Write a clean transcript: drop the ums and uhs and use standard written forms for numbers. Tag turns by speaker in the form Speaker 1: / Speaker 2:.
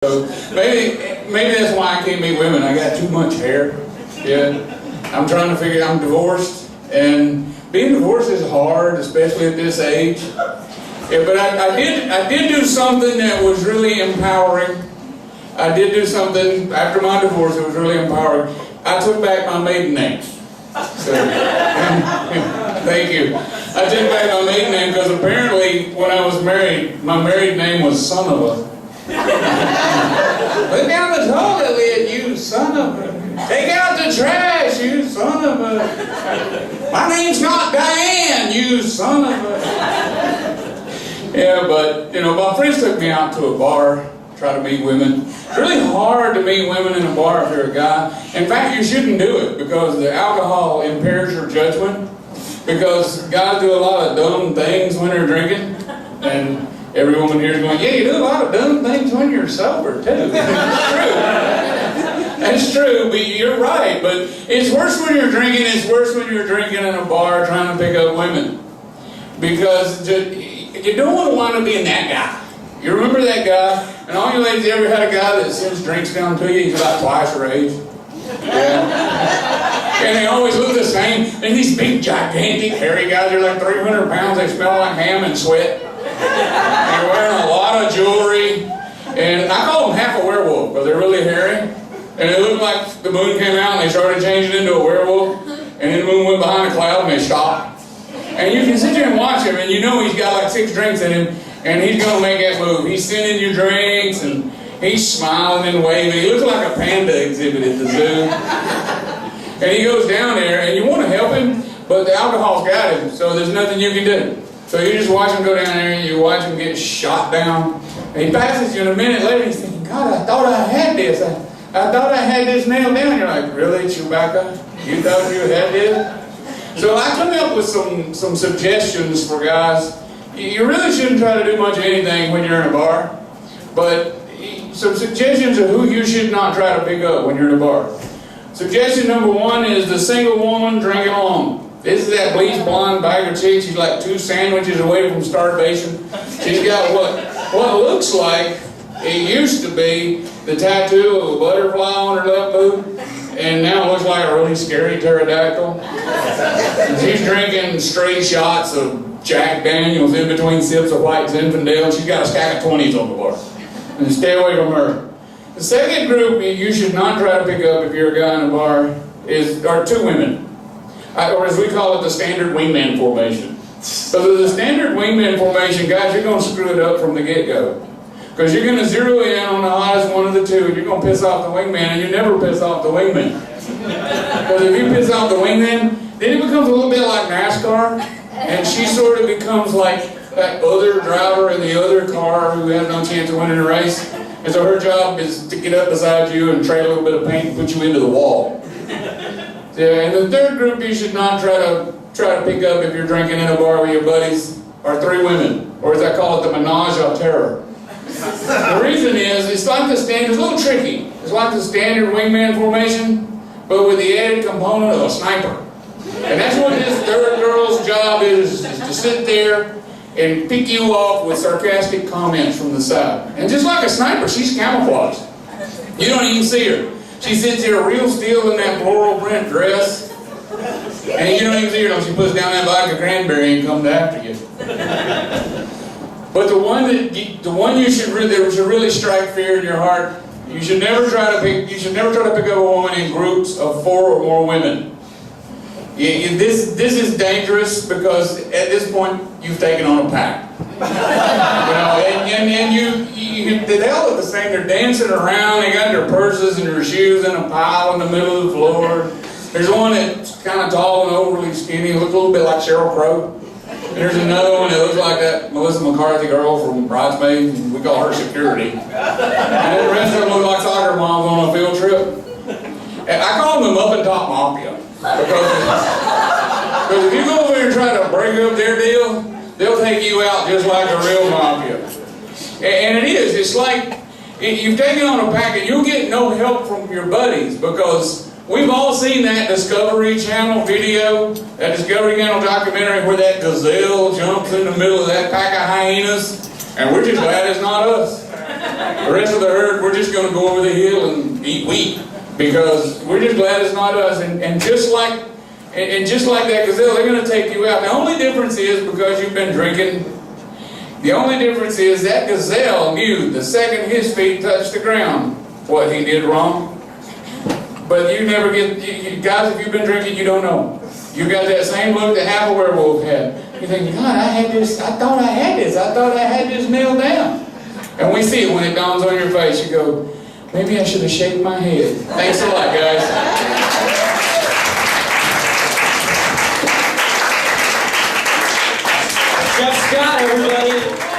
Speaker 1: So maybe that's why I can't meet women. I got too much hair. Yeah, I'm trying to figure. I'm divorced, and being divorced is hard, especially at this age. Yeah, but I did do something that was really empowering. I did do something after my divorce that was really empowering. I took back my maiden name. So, thank you. I took back my maiden name because apparently when I was married, my married name was son of a. Put down the toilet lid, you son of a. Take out the trash, you son of a. My name's not Diane, you son of a. Yeah, but, you know, my friends took me out to a bar, try to meet women. It's really hard to meet women in a bar if you're a guy. In fact, you shouldn't do it because the alcohol impairs your judgment. Because guys do a lot of dumb things when they're drinking. And every woman here is going, yeah, you do a lot of dumb things when you're sober, too. That's true. That's true, but you're right. But it's worse when you're drinking. It's worse when you're drinking in a bar trying to pick up women. Because you don't want to wind up being that guy. You remember that guy? And all you ladies ever had a guy that sends drinks down to you? He's about twice your age. Yeah. And they always look the same. And these big, gigantic, hairy guys are like 300 pounds. They smell like ham and sweat. They're wearing a lot of jewelry. And I call them half a werewolf because they're really hairy. And it looked like the moon came out and they started changing into a werewolf. And then the moon went behind a cloud and they stopped. And you can sit there and watch him and you know he's got like 6 drinks in him. And he's going to make that move. He's sending you drinks and he's smiling and waving. He looks like a panda exhibit at the zoo. And he goes down there and you want to help him, but the alcohol's got him, so there's nothing you can do. So you just watch him go down there and you watch him get shot down. And he passes you and a minute later he's thinking, God, I thought I had this. I thought I had this nailed down. You're like, really, Chewbacca? You thought you had this? So I come up with some suggestions for guys. You really shouldn't try to do much of anything when you're in a bar, but some suggestions of who you should not try to pick up when you're in a bar. Suggestion number 1 is the single woman drinking alone. This is that bleach blonde bagger chick. She's like 2 sandwiches away from starvation. She's got what looks like, it used to be, the tattoo of a butterfly on her left boob, and now it looks like a really scary pterodactyl. And she's drinking straight shots of Jack Daniels in between sips of White Zinfandel, and she's got a stack of 20s on the bar. And stay away from her. The second group you should not try to pick up if you're a guy in a bar are 2 women. Or as we call it, the standard wingman formation. So the standard wingman formation, guys, you're going to screw it up from the get-go. Because you're going to zero in on the hottest one of the 2, and you're going to piss off the wingman, and you never piss off the wingman. Because if you piss off the wingman, then it becomes a little bit like NASCAR, and she sort of becomes like that other driver in the other car who has no chance of winning the race. And so her job is to get up beside you and trade a little bit of paint and put you into the wall. Yeah, and the third group you should not try to pick up if you're drinking in a bar with your buddies are 3 women, or as I call it, the menage a terror. The reason is, it's like the standard, it's a little tricky. It's like the standard wingman formation, but with the added component of a sniper. And that's what this third girl's job is to sit there and pick you off with sarcastic comments from the side. And just like a sniper, she's camouflaged. You don't even see her. She sits here real still in that floral print dress, and you don't even see her until she puts down that vodka cranberry and comes after you. But the one you should really strike fear in your heart. You should never try to pick up a woman in groups of 4 or more women. This is dangerous because at this point you've taken on a pack. You know, and they all look the same. They're dancing around. They got their purses and their shoes in a pile in the middle of the floor. There's one that's kind of tall and overly skinny, looks a little bit like Sheryl Crow. And there's another one that looks like that Melissa McCarthy girl from Bridesmaids, and we call her security. And then the rest of them look like soccer moms on a field trip. And I call them the Muffin Top Mafia. Because if you go over here and try to break up their deal, they'll take you out just like a real mafia. And it is. It's like you've taken on a pack and you'll get no help from your buddies because we've all seen that Discovery Channel video, that Discovery Channel documentary where that gazelle jumps in the middle of that pack of hyenas, and we're just glad it's not us. The rest of the herd, we're just going to go over the hill and eat wheat because we're just glad it's not us. And just like that gazelle, they're going to take you out. The only difference is because you've been drinking. The only difference is that gazelle knew the second his feet touched the ground what he did wrong. But you never get, guys, if you've been drinking, you don't know. You got that same look that half a werewolf had. You think, God, I thought I had this nailed down. And we see it when it dawns on your face. You go, maybe I should have shaved my head. Thanks a lot, guys.
Speaker 2: Jeff Scott, everybody.